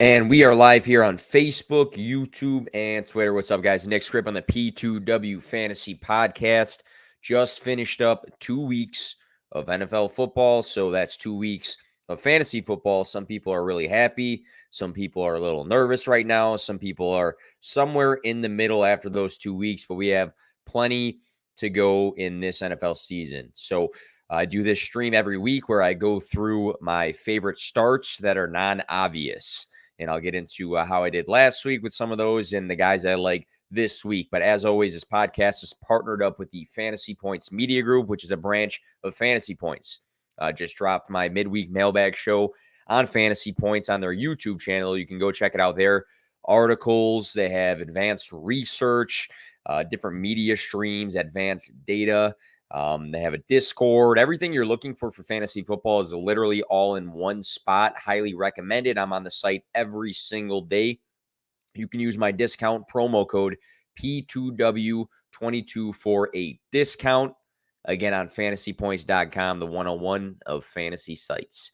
And we are live here on Facebook, YouTube, and Twitter. What's up, guys? Nick Script on the P2W Fantasy Podcast. Just finished up 2 weeks of NFL football, so that's 2 weeks of fantasy football. Some people are really happy. Some people are a little nervous right now. Some people are somewhere in the middle after those 2 weeks, but we have plenty to go in this NFL season. So I do this stream every week where I go through my favorite starts that are non-obvious. And I'll get into how I did last week with some of those and the guys I like this week. But as always, this podcast is partnered up with the Fantasy Points Media Group, which is a branch of Fantasy Points. Just dropped my midweek mailbag show on Fantasy Points on their YouTube channel. You can go check it out there. Articles, they have advanced research, different media streams, advanced data. They have a Discord. Everything you're looking for fantasy football is literally all in one spot. Highly recommended. I'm on the site every single day. You can use my discount promo code P2W22 for a discount. Again, on fantasypoints.com, the 101 of fantasy sites.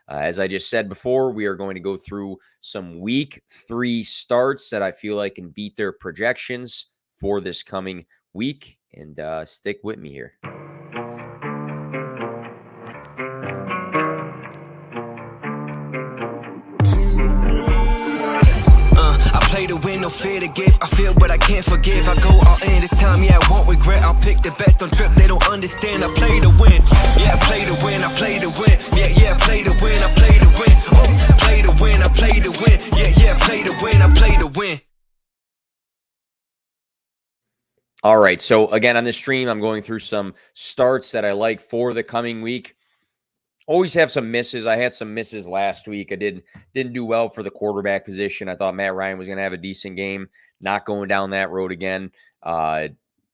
As I just said before, we are going to go through some week 3 starts that I feel like can beat their projections for this coming week. And stick with me here. I play to win, no fear to give. I feel but I can't forgive. I go all in this time, yeah, I won't regret. I'll pick the best, don't trip, they don't understand. I play to win, yeah, I play to win, I play to win. Yeah, I play to win, I play to win. Oh, play to win, I play to win. Yeah, play to win, I play to win. All right, so again, on this stream, I'm going through some starts that I like for the coming week. Always have some misses. I had some misses last week. I didn't do well for the quarterback position. I thought Matt Ryan was going to have a decent game. Not going down that road again.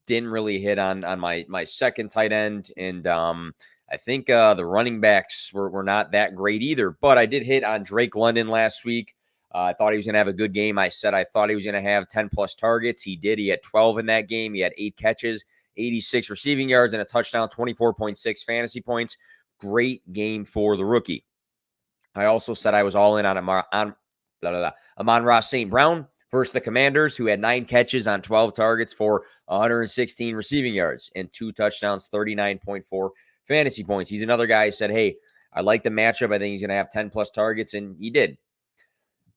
Didn't really hit on my second tight end, and I think the running backs were not that great either. But I did hit on Drake London last week. I thought he was going to have a good game. I said I thought he was going to have 10-plus targets. He did. He had 12 in that game. He had 8 catches, 86 receiving yards, and a touchdown, 24.6 fantasy points. Great game for the rookie. I also said I was all in on Amon-Ra St. Brown versus the Commanders, who had 9 catches on 12 targets for 116 receiving yards and 2 touchdowns, 39.4 fantasy points. He's another guy who said, hey, I like the matchup. I think he's going to have 10-plus targets, and he did.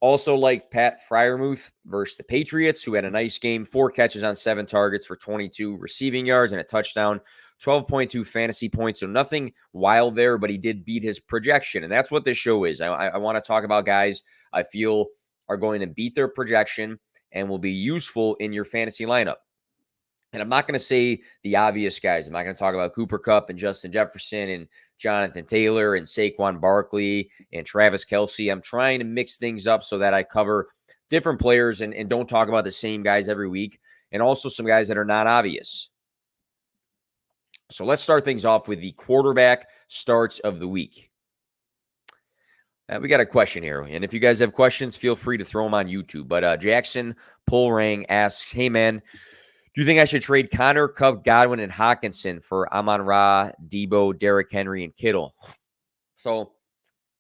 Also like Pat Freiermuth versus the Patriots, who had a nice game, 4 catches on 7 targets for 22 receiving yards and a touchdown, 12.2 fantasy points. So nothing wild there, but he did beat his projection. And that's what this show is. I want to talk about guys I feel are going to beat their projection and will be useful in your fantasy lineup. And I'm not going to say the obvious guys. I'm not going to talk about Cooper Kupp and Justin Jefferson and Jonathan Taylor and Saquon Barkley and Travis Kelce. I'm trying to mix things up so that I cover different players and don't talk about the same guys every week, and also some guys that are not obvious. So let's start things off with the quarterback starts of the week. We got a question here, and if you guys have questions, feel free to throw them on YouTube. But Jackson Pulrang asks, hey, man, do you think I should trade Connor, Kupp, Godwin, and Hockenson for Amon-Ra, Debo, Derrick Henry, and Kittle? So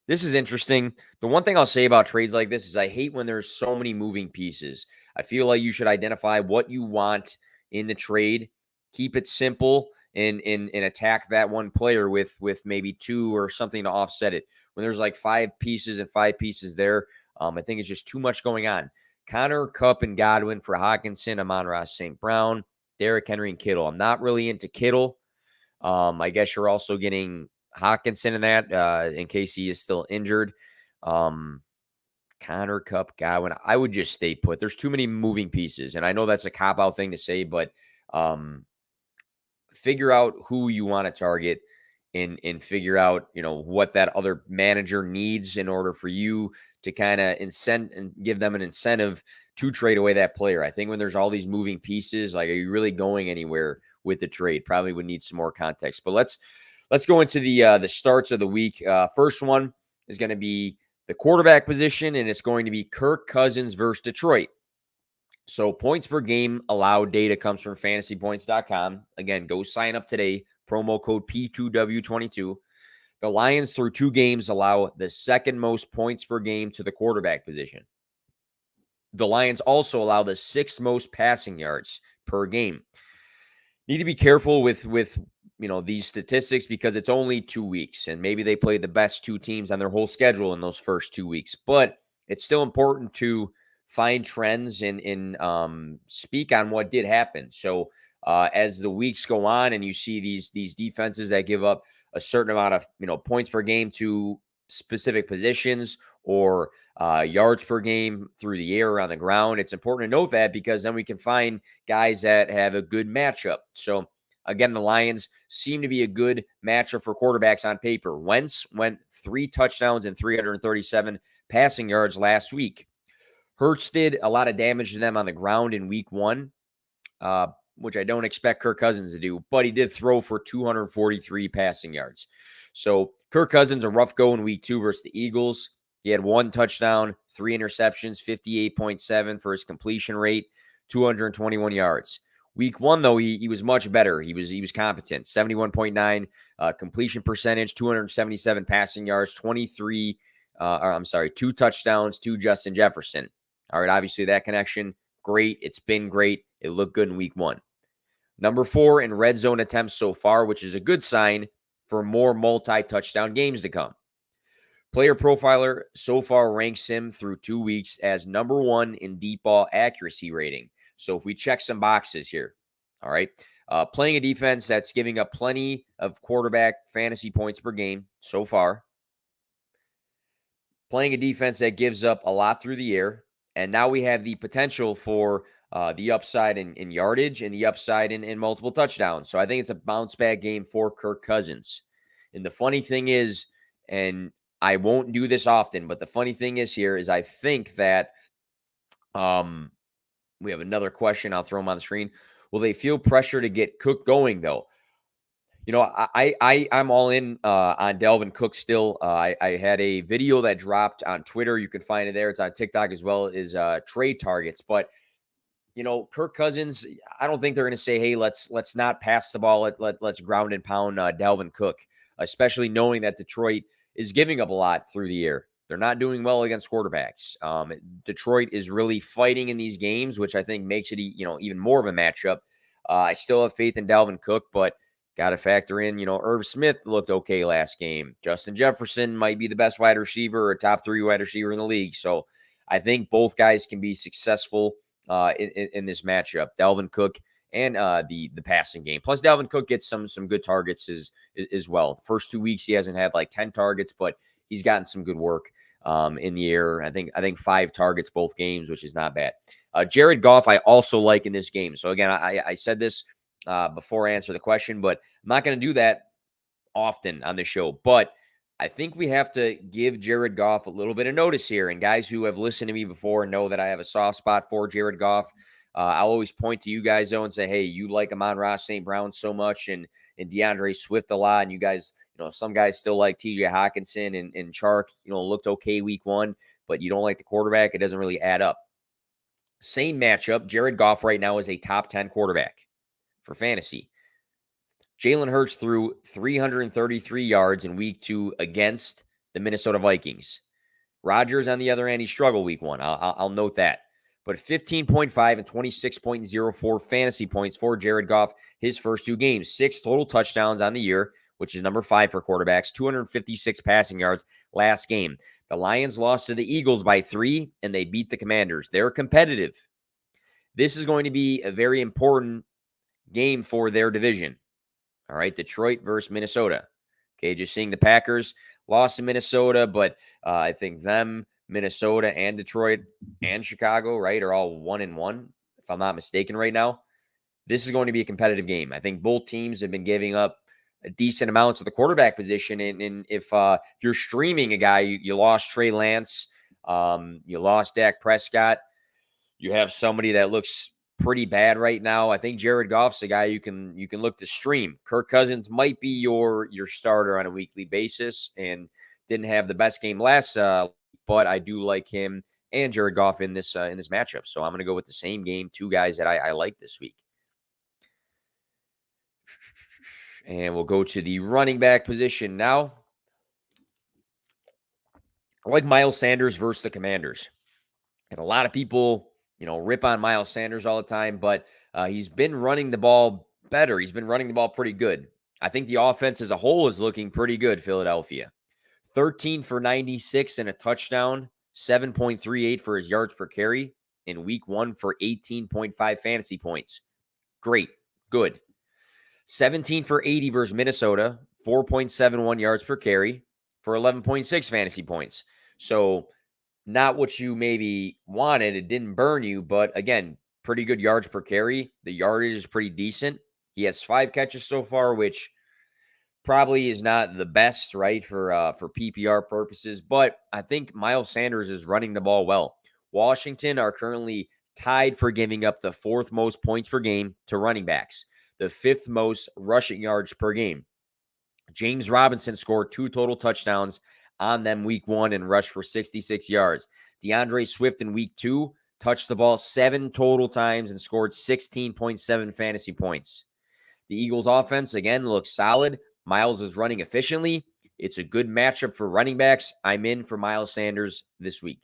this is interesting. The one thing I'll say about trades like this is I hate when there's so many moving pieces. I feel like you should identify what you want in the trade, keep it simple, and attack that one player with maybe 2 or something to offset it. When there's like 5 pieces and 5 pieces there, I think it's just too much going on. Connor, Kupp, and Godwin for Hockenson, Amon-Ra St. Brown, Derrick Henry, and Kittle. I'm not really into Kittle. I guess you're also getting Hockenson in that in case he is still injured. Connor, Kupp, Godwin. I would just stay put. There's too many moving pieces, and I know that's a cop-out thing to say, but figure out who you want to target and figure out, what that other manager needs in order for you to kind of incent and give them an incentive to trade away that player. I think when there's all these moving pieces, like, are you really going anywhere with the trade? Probably would need some more context. But let's go into the starts of the week. First one is going to be the quarterback position, and it's going to be Kirk Cousins versus Detroit. So points per game allowed data comes from fantasypoints.com. Again, go sign up today. Promo code P2W22. The Lions, through 2 games, allow the second most points per game to the quarterback position. The Lions also allow the 6th most passing yards per game. Need to be careful with these statistics because it's only 2 weeks, and maybe they play the best 2 teams on their whole schedule in those first 2 weeks. But it's still important to find trends and speak on what did happen. So as the weeks go on and you see these defenses that give up a certain amount of points per game to specific positions or yards per game through the air or on the ground, it's important to note that because then we can find guys that have a good matchup. So again, the Lions seem to be a good matchup for quarterbacks on paper. Wentz went 3 touchdowns and 337 passing yards last week. Hurts did a lot of damage to them on the ground in week 1, which I don't expect Kirk Cousins to do, but he did throw for 243 passing yards. So Kirk Cousins, a rough go in week 2 versus the Eagles. He had 1 touchdown, 3 interceptions, 58.7 for his completion rate, 221 yards. Week 1, though, he was much better. He was competent. 71.9 completion percentage, 277 passing yards, 2 touchdowns to Justin Jefferson. All right, obviously that connection, great. It's been great. It looked good in week 1. Number 4 in red zone attempts so far, which is a good sign for more multi-touchdown games to come. Player Profiler so far ranks him through 2 weeks as number 1 in deep ball accuracy rating. So if we check some boxes here, all right, playing a defense that's giving up plenty of quarterback fantasy points per game so far, playing a defense that gives up a lot through the air, and now we have the potential for the upside in yardage and the upside in multiple touchdowns. So I think it's a bounce back game for Kirk Cousins. And the funny thing is, and I won't do this often, but the funny thing is here is I think that we have another question. I'll throw them on the screen. Will they feel pressure to get Cook going, though? I'm all in on Delvin Cook still. I had a video that dropped on Twitter. You can find it there. It's on TikTok as well as trade targets. But, Kirk Cousins, I don't think they're going to say, hey, let's not pass the ball. Let's ground and pound Delvin Cook, especially knowing that Detroit is giving up a lot through the air. They're not doing well against quarterbacks. Detroit is really fighting in these games, which I think makes it, even more of a matchup. I still have faith in Delvin Cook, but got to factor in, Irv Smith looked okay last game. Justin Jefferson might be the best wide receiver or top 3 wide receiver in the league. So I think both guys can be successful in this matchup, Delvin Cook and the passing game. Plus, Delvin Cook gets some good targets as well. The first 2 weeks, he hasn't had like 10 targets, but he's gotten some good work in the air. I think 5 targets both games, which is not bad. Jared Goff, I also like in this game. So again, I said this before I answer the question, but I'm not going to do that often on the show. But I think we have to give Jared Goff a little bit of notice here. And guys who have listened to me before know that I have a soft spot for Jared Goff. I'll always point to you guys, though, and say, hey, you like Amon-Ra St. Brown so much and DeAndre Swift a lot. And you guys, some guys still like TJ Hawkinson and Chark, looked okay week 1, but you don't like the quarterback. It doesn't really add up. Same matchup. Jared Goff right now is a top 10 quarterback for fantasy. Jalen Hurts threw 333 yards in week 2 against the Minnesota Vikings. Rodgers, on the other hand, he struggled week 1. I'll note that. But 15.5 and 26.04 fantasy points for Jared Goff his first 2 games. 6 total touchdowns on the year, which is number 5 for quarterbacks. 256 passing yards last game. The Lions lost to the Eagles by 3, and they beat the Commanders. They're competitive. This is going to be a very important game for their division. All right, Detroit versus Minnesota. Okay, just seeing the Packers lost to Minnesota, but I think them, Minnesota, and Detroit and Chicago, right, are all 1-1, if I'm not mistaken right now. This is going to be a competitive game. I think both teams have been giving up a decent amount to the quarterback position. And if you're streaming a guy, you lost Trey Lance, you lost Dak Prescott, you have somebody that looks pretty bad right now. I think Jared Goff's a guy you can look to stream. Kirk Cousins might be your starter on a weekly basis and didn't have the best game last, but I do like him and Jared Goff in this matchup. So I'm going to go with the same game, 2 guys that I like this week. And we'll go to the running back position now. I like Miles Sanders versus the Commanders. And a lot of people, rip on Miles Sanders all the time, but he's been running the ball better. He's been running the ball pretty good. I think the offense as a whole is looking pretty good, Philadelphia. 13 for 96 and a touchdown, 7.38 for his yards per carry in week 1 for 18.5 fantasy points. Great. Good. 17 for 80 versus Minnesota, 4.71 yards per carry for 11.6 fantasy points. So not what you maybe wanted. It didn't burn you, but again, pretty good yards per carry. The yardage is pretty decent. He has 5 catches so far, which probably is not the best, right, for PPR purposes. But I think Miles Sanders is running the ball well. Washington are currently tied for giving up the 4th most points per game to running backs, the 5th most rushing yards per game. James Robinson scored 2 total touchdowns on them week 1 and rushed for 66 yards. DeAndre Swift in week 2 touched the ball 7 total times and scored 16.7 fantasy points. The Eagles offense, again, looks solid. Miles is running efficiently. It's a good matchup for running backs. I'm in for Miles Sanders this week.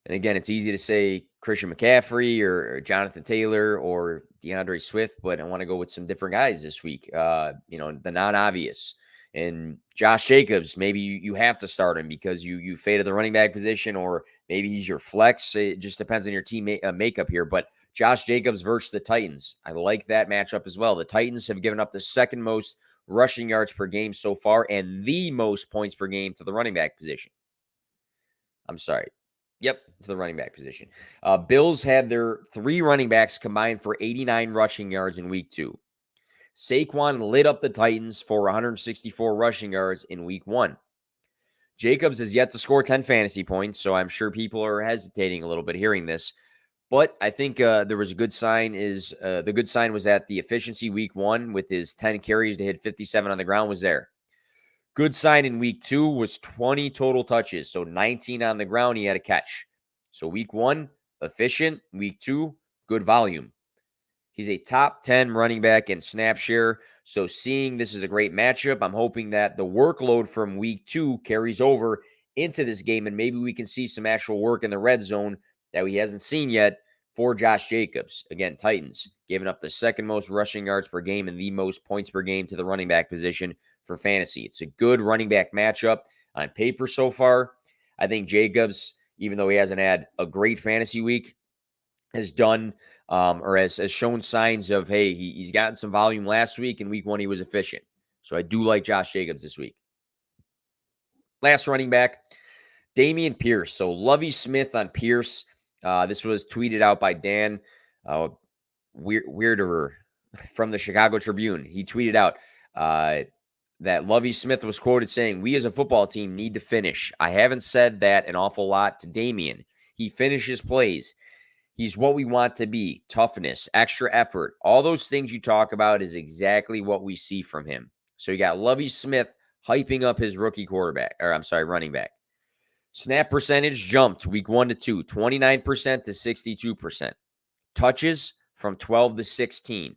And again, it's easy to say Christian McCaffrey or Jonathan Taylor or DeAndre Swift, but I want to go with some different guys this week. The non-obvious. And Josh Jacobs, maybe you have to start him because you faded the running back position, or maybe he's your flex. It just depends on your team makeup here. But Josh Jacobs versus the Titans. I like that matchup as well. The Titans have given up the 2nd most rushing yards per game so far and the most points per game to the running back position. I'm sorry. Yep, to the running back position. Bills had their 3 running backs combined for 89 rushing yards in week 2. Saquon lit up the Titans for 164 rushing yards in week 1. Jacobs has yet to score 10 fantasy points, so I'm sure people are hesitating a little bit hearing this. But I think there was a good sign. The good sign was that the efficiency week 1 with his 10 carries to hit 57 on the ground was there. Good sign in week 2 was 20 total touches, so 19 on the ground. He had a catch. So week 1, efficient. Week 2, good volume. He's a top 10 running back in snap share. So seeing this is a great matchup, I'm hoping that the workload from week 2 carries over into this game, and maybe we can see some actual work in the red zone that he hasn't seen yet for Josh Jacobs. Again, Titans giving up the 2nd most rushing yards per game and the most points per game to the running back position for fantasy. It's a good running back matchup on paper so far. I think Jacobs, even though he hasn't had a great fantasy week, has done or has shown signs of, hey, he's gotten some volume last week. In week 1, he was efficient. So I do like Josh Jacobs this week. Last running back, Damien Pierce. So Lovey Smith on Pierce. This was tweeted out by Dan Weirderer from the Chicago Tribune. He tweeted out that Lovey Smith was quoted saying, "We as a football team need to finish. I haven't said that an awful lot to Damien. He finishes plays. He's what we want to be. Toughness, extra effort. All those things you talk about is exactly what we see from him." So you got Lovey Smith hyping up his rookie running back. Snap percentage jumped week 1 to 2, 29% to 62%. Touches from 12 to 16.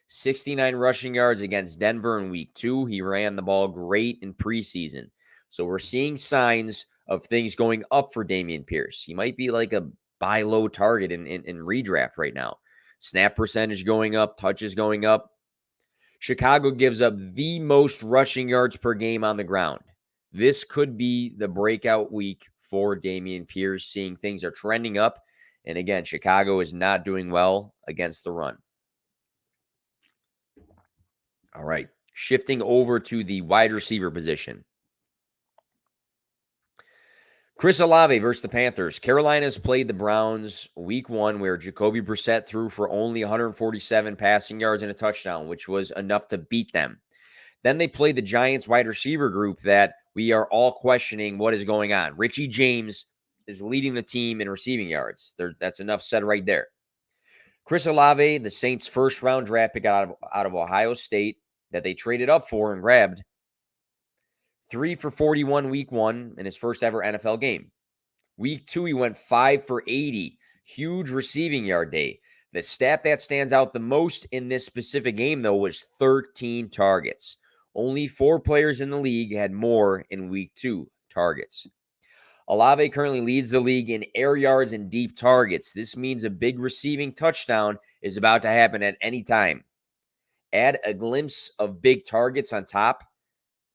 69 rushing yards against Denver in week 2. He ran the ball great in preseason. So we're seeing signs of things going up for Damien Pierce. He might be like a buy low target in redraft right now. Snap percentage going up, touches going up. Chicago gives up the most rushing yards per game on the ground. This could be the breakout week for Damien Pierce, seeing things are trending up. And again, Chicago is not doing well against the run. All right, shifting over to the wide receiver position. Chris Olave versus the Panthers. Carolina's played the Browns week 1, where Jacoby Brissett threw for only 147 passing yards and a touchdown, which was enough to beat them. Then they played the Giants wide receiver group that we are all questioning what is going on. Richie James is leading the team in receiving yards. That's enough said right there. Chris Olave, the Saints' first-round draft pick out of Ohio State that they traded up for and grabbed, 3 for 41 week 1 in his first ever NFL game. Week 2, he went 5 for 80. Huge receiving yard day. The stat that stands out the most in this specific game, though, was 13 targets. Only 4 players in the league had more in week 2 targets. Olave currently leads the league in air yards and deep targets. This means a big receiving touchdown is about to happen at any time. Add a glimpse of big targets on top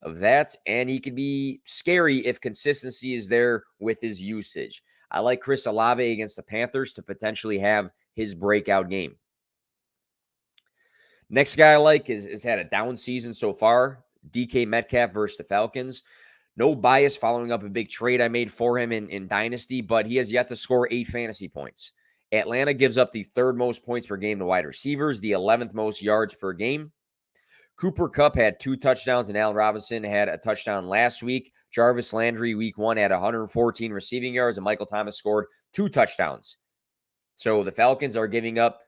of that, and he could be scary if consistency is there with his usage. I like Chris Olave against the Panthers to potentially have his breakout game. Next guy I like has had a down season so far, DK Metcalf versus the Falcons. No bias following up a big trade I made for him in Dynasty, but he has yet to score 8 fantasy points. Atlanta gives up the 3rd most points per game to wide receivers, the 11th most yards per game. Cooper Kupp had 2 touchdowns, and Allen Robinson had a touchdown last week. Jarvis Landry, week 1, had 114 receiving yards, and Michael Thomas scored 2 touchdowns. So the Falcons are giving up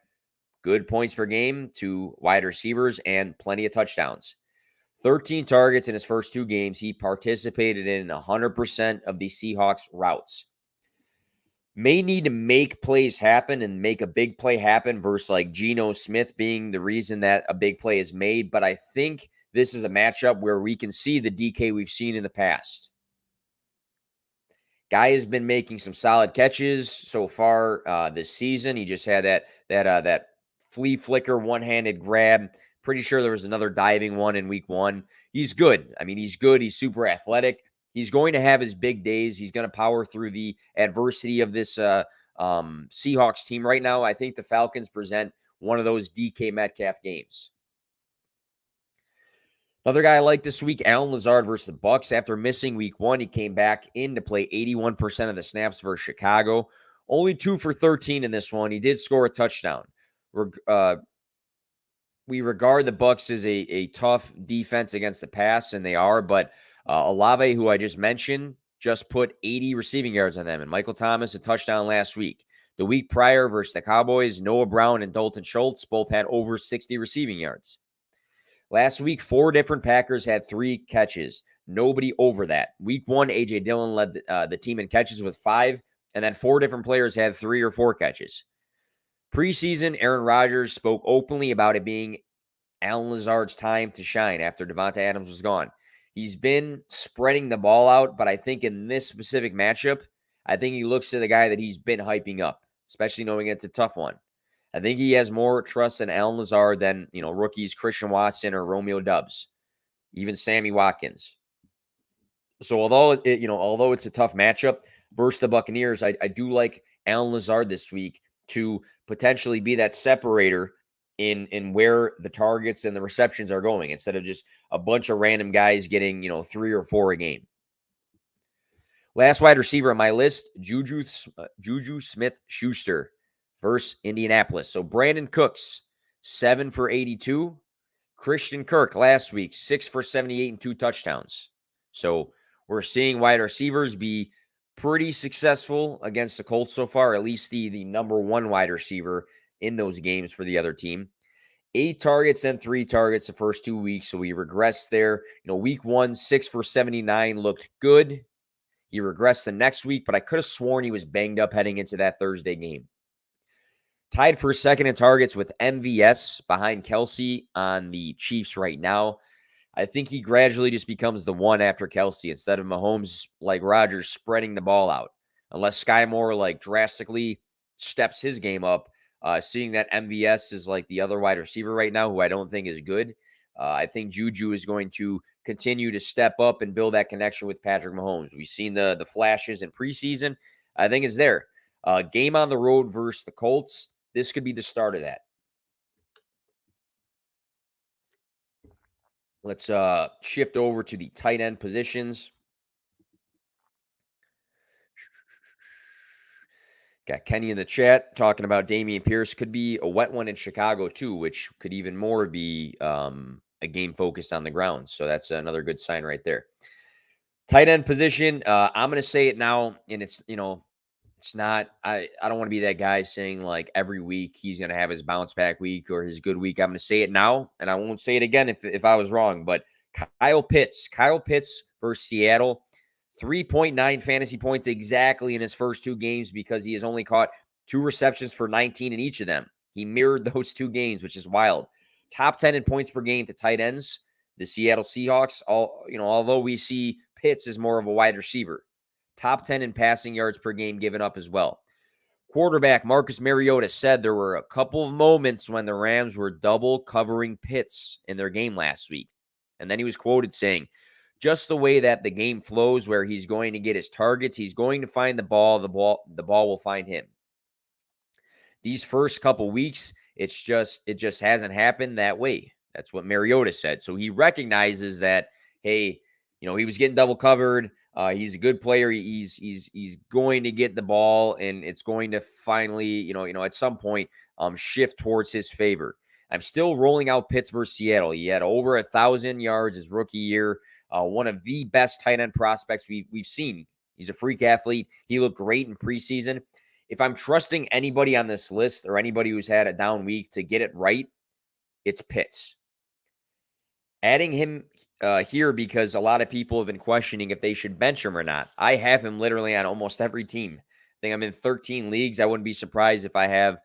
good points per game to wide receivers and plenty of touchdowns. 13 targets in his first 2 games. He participated in 100% of the Seahawks routes. May need to make plays happen and make a big play happen versus like Geno Smith being the reason that a big play is made. But I think this is a matchup where we can see the DK we've seen in the past. Guy has been making some solid catches so far this season. He just had that flea flicker one-handed grab. Pretty sure there was another diving one in week 1. He's good. I mean, he's good. He's super athletic. He's going to have his big days. He's going to power through the adversity of this Seahawks team right now. I think the Falcons present one of those DK Metcalf games. Another guy I like this week, Allen Lazard versus the Bucs. After missing week 1, he came back in to play 81% of the snaps versus Chicago. Only 2 for 13 in this one. He did score a touchdown. We regard the Bucs as a tough defense against the pass, and they are, but Olave, who I just mentioned, just put 80 receiving yards on them, and Michael Thomas a touchdown last week. The week prior versus the Cowboys, Noah Brown and Dalton Schultz both had over 60 receiving yards. Last week, 4 different Packers had 3 catches. Nobody over that. Week 1, A.J. Dillon led the team in catches with 5, and then 4 different players had 3 or 4 catches. Preseason, Aaron Rodgers spoke openly about it being Allen Lazard's time to shine after Devontae Adams was gone. He's been spreading the ball out, but I think in this specific matchup, I think he looks to the guy that he's been hyping up, especially knowing it's a tough one. I think he has more trust in Allen Lazard than, rookies Christian Watson or Romeo Doubs, even Sammy Watkins. So although it's a tough matchup versus the Buccaneers, I do like Allen Lazard this week to potentially be that separator in where the targets and the receptions are going instead of just a bunch of random guys getting, 3 or 4 a game. Last wide receiver on my list, Juju Smith-Schuster versus Indianapolis. So Brandon Cooks, 7 for 82. Christian Kirk last week, 6 for 78 and 2 touchdowns. So we're seeing wide receivers be pretty successful against the Colts so far, at least the number 1 wide receiver in those games for the other team. 8 targets and 3 targets the first 2 weeks, so we regressed there. Week 1, 6 for 79 looked good. He regressed the next week, but I could have sworn he was banged up heading into that Thursday game. Tied for second in targets with MVS behind Kelsey on the Chiefs right now. I think he gradually just becomes the one after Kelsey instead of Mahomes like Rodgers spreading the ball out. Unless Sky Moore drastically steps his game up, seeing that MVS is like the other wide receiver right now, who I don't think is good. I think Juju is going to continue to step up and build that connection with Patrick Mahomes. We've seen the flashes in preseason. I think it's there. Game on the road versus the Colts. This could be the start of that. Let's shift over to the tight end positions. Got Kenny in the chat talking about Damien Pierce. Could be a wet one in Chicago too, which could even more be a game focused on the ground. So that's another good sign right there. Tight end position. I'm going to say it now, and it's not. I don't want to be that guy saying like every week he's going to have his bounce back week or his good week. I'm going to say it now, and I won't say it again if I was wrong. But Kyle Pitts versus Seattle. 3.9 fantasy points exactly in his first 2 games because he has only caught 2 receptions for 19 in each of them. He mirrored those 2 games, which is wild. Top 10 in points per game to tight ends. The Seattle Seahawks, although we see Pitts as more of a wide receiver, top 10 in passing yards per game given up as well. Quarterback Marcus Mariota said there were a couple of moments when the Rams were double covering Pitts in their game last week. And then he was quoted saying, just the way that the game flows where he's going to get his targets, he's going to find the ball will find him. These first couple weeks, it just hasn't happened that way. That's what Mariota said. So he recognizes that, hey, he was getting double covered. He's a good player. He's going to get the ball, and it's going to finally, at some point, shift towards his favor. I'm still rolling out Pitts versus Seattle. He had over 1,000 yards his rookie year. One of the best tight end prospects we've seen. He's a freak athlete. He looked great in preseason. If I'm trusting anybody on this list or anybody who's had a down week to get it right, it's Pitts. Adding him here because a lot of people have been questioning if they should bench him or not. I have him literally on almost every team. I think I'm in 13 leagues. I wouldn't be surprised if I have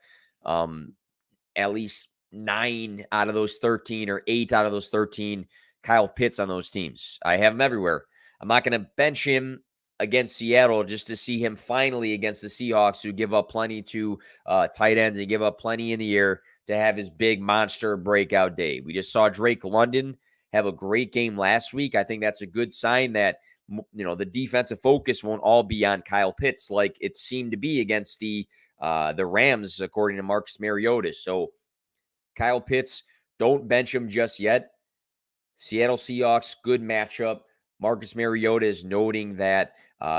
at least 9 out of those 13 or 8 out of those 13 Kyle Pitts on those teams. I have him everywhere. I'm not going to bench him against Seattle just to see him finally against the Seahawks, who give up plenty to tight ends and give up plenty in the air, to have his big monster breakout day. We just saw Drake London have a great game last week. I think that's a good sign that, the defensive focus won't all be on Kyle Pitts like it seemed to be against the Rams, according to Marcus Mariota. So Kyle Pitts, don't bench him just yet. Seattle Seahawks, good matchup. Marcus Mariota is noting that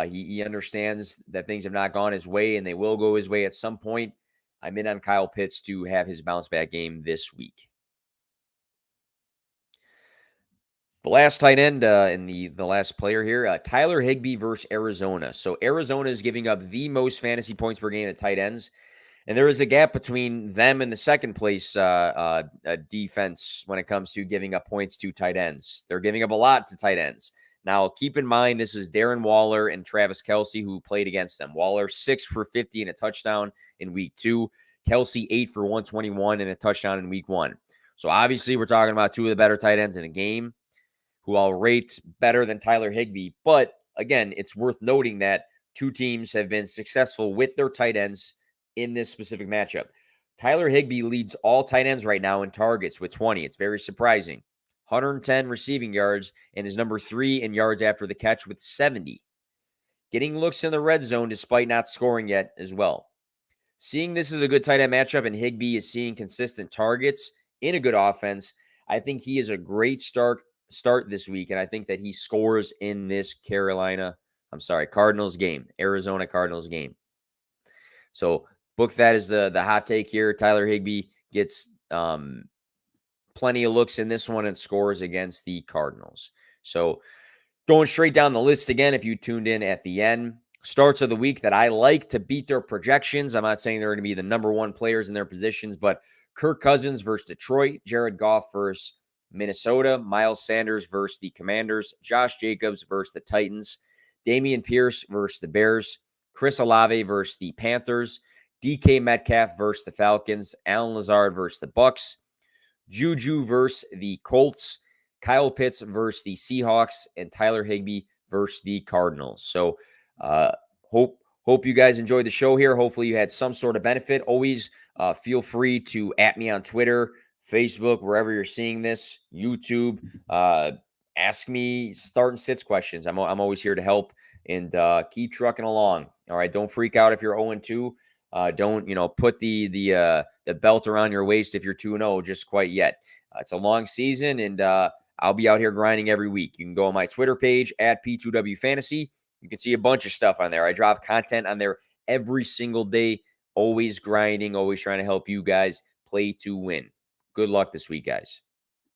he understands that things have not gone his way and they will go his way at some point. I'm in on Kyle Pitts to have his bounce back game this week. The last tight end and the last player here, Tyler Higby versus Arizona. So Arizona is giving up the most fantasy points per game at tight ends. And there is a gap between them and the second place defense when it comes to giving up points to tight ends. They're giving up a lot to tight ends. Now, keep in mind, this is Darren Waller and Travis Kelce who played against them. Waller, 6 for 50 and a touchdown in week 2. Kelce, 8 for 121 and a touchdown in week 1. So obviously, we're talking about 2 of the better tight ends in a game who I'll rate better than Tyler Higby. But again, it's worth noting that 2 teams have been successful with their tight ends in this specific matchup. Tyler Higby leads all tight ends right now in targets with 20. It's very surprising. 110 receiving yards and is number 3 in yards after the catch with 70. Getting looks in the red zone despite not scoring yet as well. Seeing this is a good tight end matchup and Higby is seeing consistent targets in a good offense, I think he is a great start this week, and I think that he scores in this Cardinals game, Arizona Cardinals game. So book that as the hot take here. Tyler Higby gets plenty of looks in this one and scores against the Cardinals. So going straight down the list again, if you tuned in at the end, starts of the week that I like to beat their projections. I'm not saying they're going to be the number 1 players in their positions, but Kirk Cousins versus Detroit, Jared Goff versus Minnesota, Miles Sanders versus the Commanders, Josh Jacobs versus the Titans, Damien Pierce versus the Bears, Chris Olave versus the Panthers, DK Metcalf versus the Falcons, Allen Lazard versus the Bucks, Juju versus the Colts, Kyle Pitts versus the Seahawks, and Tyler Higby versus the Cardinals. So hope you guys enjoyed the show here. Hopefully you had some sort of benefit. Always feel free to @ me on Twitter, Facebook, wherever you're seeing this, YouTube. Ask me start and sits questions. I'm always here to help, and keep trucking along. All right, don't freak out if you're 0-2. Don't put the belt around your waist if you're 2-0 just quite yet. It's a long season, and I'll be out here grinding every week. You can go on my Twitter page at P2W Fantasy. You can see a bunch of stuff on there. I drop content on there every single day. Always grinding, always trying to help you guys play to win. Good luck this week, guys.